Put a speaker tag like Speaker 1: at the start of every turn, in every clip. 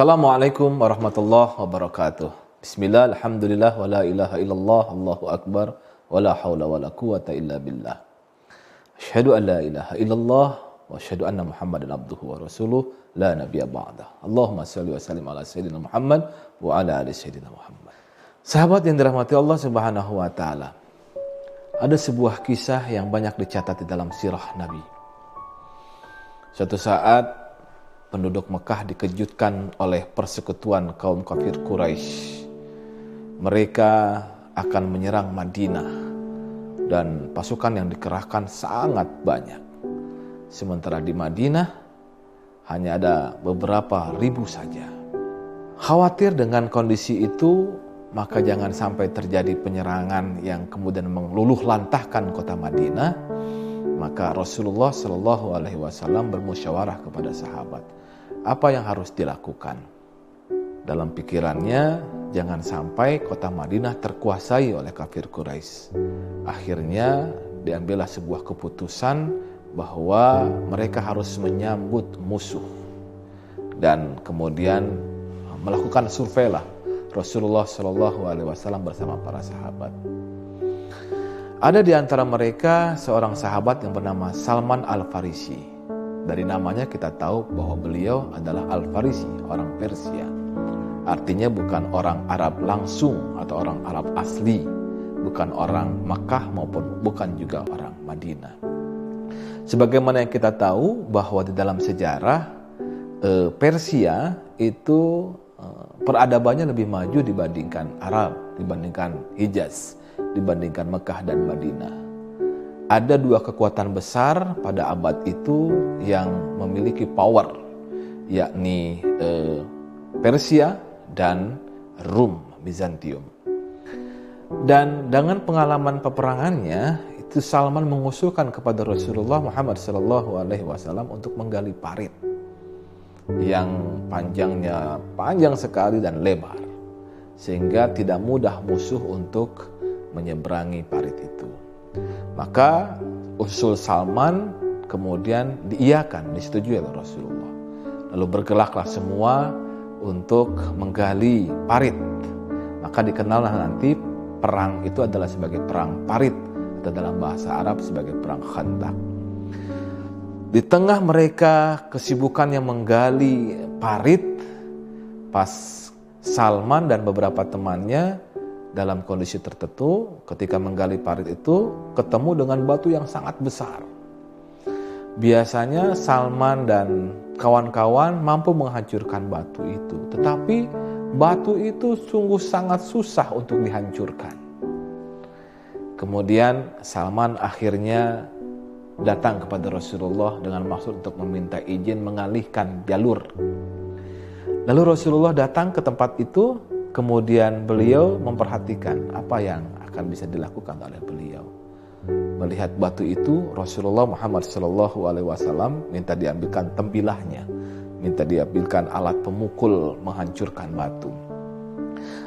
Speaker 1: Assalamualaikum warahmatullahi wabarakatuh. Bismillah, alhamdulillah, wa la ilaha illallah, Allahu akbar, wa la hawla wa la quwata illa billah. Asyhadu an la ilaha illallah, wa asyhadu anna Muhammadan abduhu wa rasuluh, la nabiyya ba'dah. Allahumma salli wa sallim ala sayyidina Muhammad wa ala ali sayyidina Muhammad. Sahabat yang dirahmati Allah Subhanahu wa taala. Ada sebuah kisah yang banyak dicatat di dalam sirah Nabi. Suatu saat penduduk Mekah dikejutkan oleh persekutuan kaum kafir Quraisy. Mereka akan menyerang Madinah dan pasukan yang dikerahkan sangat banyak. Sementara di Madinah hanya ada beberapa ribu saja. Khawatir dengan kondisi itu, maka jangan sampai terjadi penyerangan yang kemudian meluluh lantahkan kota Madinah. Maka Rasulullah Shallallahu Alaihi Wasallam bermusyawarah kepada sahabat, apa yang harus dilakukan? Dalam pikirannya, jangan sampai kota Madinah terkuasai oleh kafir Quraisy. Akhirnya diambillah sebuah keputusan bahwa mereka harus menyambut musuh. Dan kemudian melakukan survei lah Rasulullah Shallallahu Alaihi Wasallam bersama para sahabat. Ada di antara mereka seorang sahabat yang bernama Salman Al-Farisi. Dari namanya kita tahu bahwa beliau adalah Al-Farisi, orang Persia. Artinya bukan orang Arab langsung atau orang Arab asli, bukan orang Makkah maupun bukan juga orang Madinah. Sebagaimana yang kita tahu bahwa di dalam sejarah Persia itu peradabannya lebih maju dibandingkan Arab, dibandingkan Hijaz, dibandingkan Mekah dan Madinah. Ada dua kekuatan besar pada abad itu yang memiliki power, yakni Persia dan Rum, Bizantium. Dan dengan pengalaman peperangannya, itu Salman mengusulkan kepada Rasulullah Muhammad SAW untuk menggali parit yang panjangnya panjang sekali dan lebar, sehingga tidak mudah musuh untuk menyeberangi parit itu. Maka usul Salman kemudian diiyakan, disetujui oleh Rasulullah. Lalu bergeraklah semua untuk menggali parit. Maka dikenallah nanti perang itu adalah sebagai perang parit, atau dalam bahasa Arab sebagai perang Khandaq. Di tengah mereka kesibukan yang menggali parit, pas Salman dan beberapa temannya dalam kondisi tertentu ketika menggali parit itu ketemu dengan batu yang sangat besar. Biasanya Salman dan kawan-kawan mampu menghancurkan batu itu, tetapi batu itu sungguh sangat susah untuk dihancurkan. Kemudian Salman akhirnya datang kepada Rasulullah dengan maksud untuk meminta izin mengalihkan jalur. Lalu Rasulullah datang ke tempat itu, kemudian beliau memperhatikan apa yang akan bisa dilakukan oleh beliau. Melihat batu itu, Rasulullah Muhammad SAW minta diambilkan tembilahnya, minta diambilkan alat pemukul menghancurkan batu.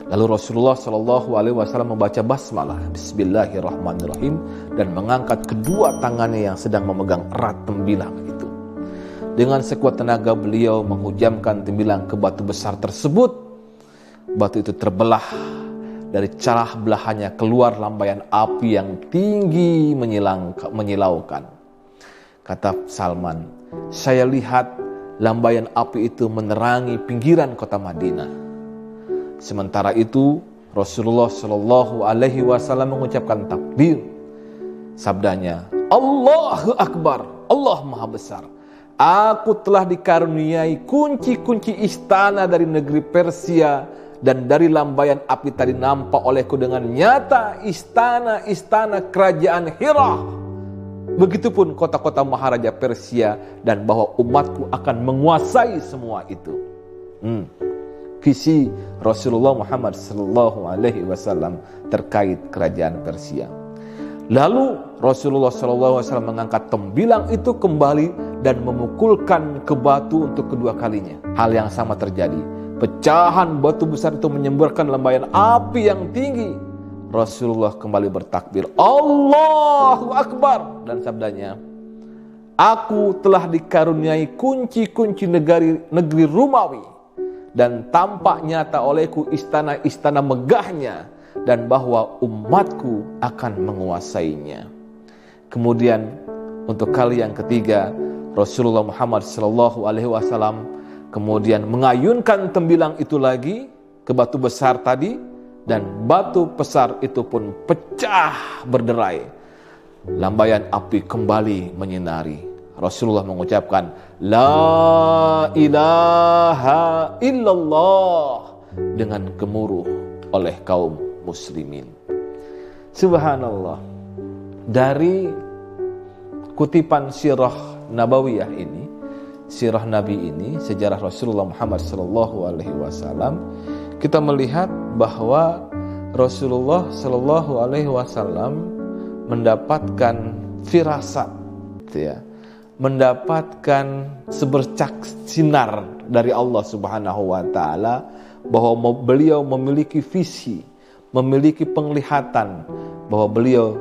Speaker 1: Lalu Rasulullah SAW membaca basmalah, Bismillahirrahmanirrahim, dan mengangkat kedua tangannya yang sedang memegang erat tembilah itu. Dengan sekuat tenaga beliau menghujamkan tembilang ke batu besar tersebut. Batu itu terbelah, dari celah belahannya keluar lambaian api yang tinggi menyilaukan. Kata Salman, saya lihat lambaian api itu menerangi pinggiran kota Madinah. Sementara itu Rasulullah Shallallahu Alaihi Wasallam mengucapkan takbir. Sabdanya, Allahu Akbar, Allah Maha Besar. Aku telah dikaruniai kunci-kunci istana dari negeri Persia, dan dari lambaian api tadi nampak olehku dengan nyata istana-istana kerajaan Hira. Begitupun kota-kota maharaja Persia, dan bahwa umatku akan menguasai semua itu. Kisi Rasulullah Muhammad Sallallahu Alaihi Wasallam terkait kerajaan Persia. Lalu Rasulullah Sallallahu Alaihi Wasallam mengangkat tembilang itu kembali dan memukulkan ke batu untuk kedua kalinya. Hal yang sama terjadi. Pecahan batu besar itu menyemburkan lambaian api yang tinggi. Rasulullah kembali bertakbir, Allahu Akbar, dan sabdanya, Aku telah dikaruniai kunci-kunci negeri Romawi, dan tampak nyata olehku istana-istana megahnya, dan bahwa umatku akan menguasainya. Kemudian untuk kali yang ketiga, Rasulullah Muhammad SAW kemudian mengayunkan tembilang itu lagi ke batu besar tadi, dan batu besar itu pun pecah berderai. Lambaian api kembali menyinari. Rasulullah mengucapkan La ilaha illallah dengan gemuruh oleh kaum muslimin. Subhanallah. Dari kutipan sirah nabawiyah ini, sirah Nabi ini, sejarah Rasulullah Muhammad SAW, kita melihat bahwa Rasulullah SAW mendapatkan firasat, ya, mendapatkan sebercak sinar dari Allah Subhanahu wa taala bahwa beliau memiliki visi, memiliki penglihatan bahwa beliau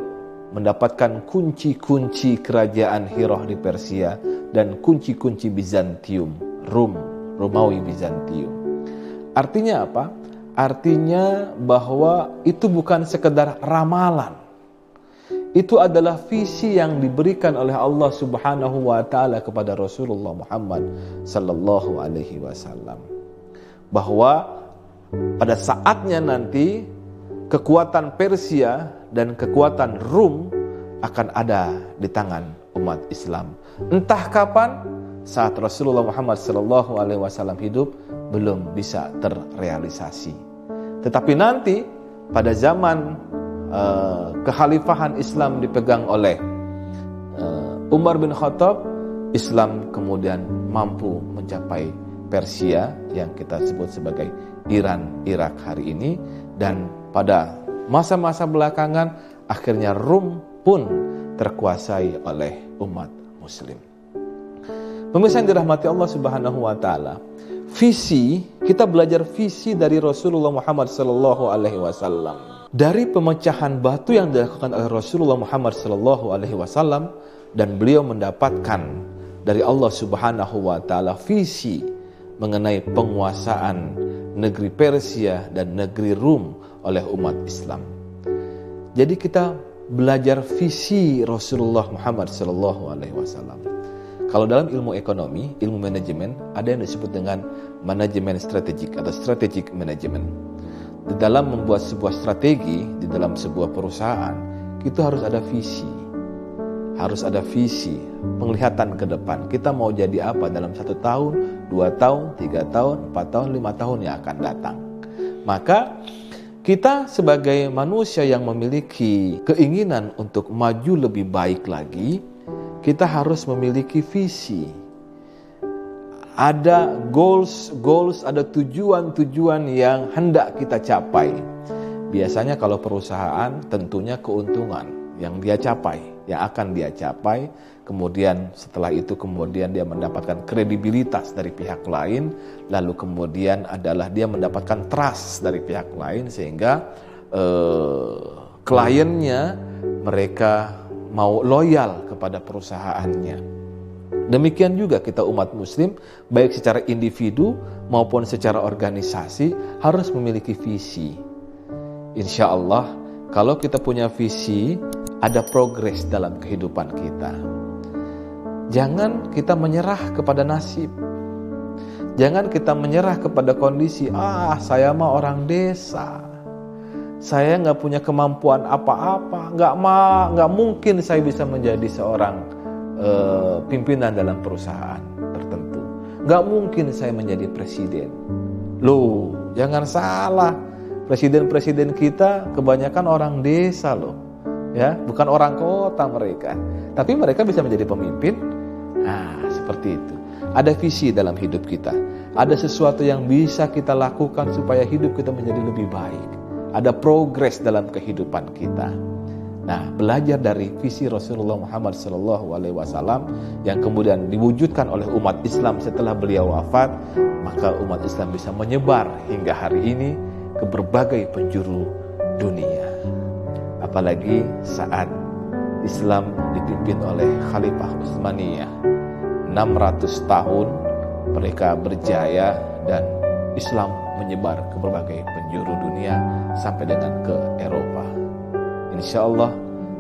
Speaker 1: mendapatkan kunci-kunci kerajaan Hirah di Persia dan kunci-kunci Bizantium, Romawi Bizantium. Artinya apa? Artinya bahwa itu bukan sekedar ramalan. Itu adalah visi yang diberikan oleh Allah Subhanahu wa taala kepada Rasulullah Muhammad sallallahu alaihi wasallam. Bahwa pada saatnya nanti kekuatan Persia dan kekuatan Rum akan ada di tangan umat Islam. Entah kapan, saat Rasulullah Muhammad sallallahu alaihi wasallam hidup belum bisa terrealisasi. Tetapi nanti pada zaman kekhalifahan Islam dipegang oleh Umar bin Khattab, Islam kemudian mampu mencapai Persia yang kita sebut sebagai Iran, Irak hari ini, dan pada masa-masa belakangan akhirnya Rum pun terkuasai oleh umat muslim. Pemirsa yang dirahmati Allah Subhanahu wa taala, visi, kita belajar visi dari Rasulullah Muhammad sallallahu alaihi wasallam. Dari pemecahan batu yang dilakukan oleh Rasulullah Muhammad SAW, dan beliau mendapatkan dari Allah Subhanahu wa taala visi mengenai penguasaan negeri Persia dan negeri Rum oleh umat Islam. Jadi kita belajar visi Rasulullah Muhammad SAW. Kalau dalam ilmu ekonomi, ilmu manajemen, ada yang disebut dengan manajemen strategik atau strategic management. Di dalam membuat sebuah strategi, di dalam sebuah perusahaan, itu harus ada visi. Harus ada visi, penglihatan ke depan. Kita mau jadi apa dalam 1 tahun, 2 tahun, 3 tahun, 4 tahun, 5 tahun yang akan datang. Maka kita sebagai manusia yang memiliki keinginan untuk maju lebih baik lagi, kita harus memiliki visi. Ada goals, ada tujuan-tujuan yang hendak kita capai. Biasanya kalau perusahaan tentunya keuntungan yang dia capai, yang akan dia capai. Kemudian setelah itu kemudian dia mendapatkan kredibilitas dari pihak lain. Lalu kemudian adalah dia mendapatkan trust dari pihak lain sehingga kliennya mereka mau loyal kepada perusahaannya. Demikian juga kita umat muslim, baik secara individu maupun secara organisasi, harus memiliki visi. Insya Allah, kalau kita punya visi, ada progres dalam kehidupan kita. Jangan kita menyerah kepada nasib. Jangan kita menyerah kepada kondisi, saya mah orang desa. Saya nggak punya kemampuan apa-apa, nggak mungkin saya bisa menjadi seorang pimpinan dalam perusahaan tertentu. Gak mungkin saya menjadi presiden. Loh, jangan salah. Presiden-presiden kita kebanyakan orang desa loh. Ya, bukan orang kota mereka. Tapi mereka bisa menjadi pemimpin. Nah, seperti itu. Ada visi dalam hidup kita. Ada sesuatu yang bisa kita lakukan supaya hidup kita menjadi lebih baik. Ada progres dalam kehidupan kita. Nah, belajar dari visi Rasulullah Muhammad SAW yang kemudian diwujudkan oleh umat Islam setelah beliau wafat, maka umat Islam bisa menyebar hingga hari ini ke berbagai penjuru dunia. Apalagi saat Islam dipimpin oleh Khalifah Utsmaniyah, 600 tahun mereka berjaya dan Islam menyebar ke berbagai penjuru dunia sampai dengan ke Eropa. Insya Allah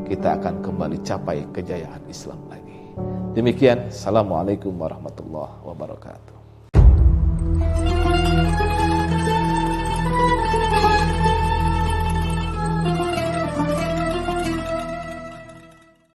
Speaker 1: kita akan kembali capai kejayaan Islam lagi. Demikian, Assalamualaikum warahmatullahi wabarakatuh.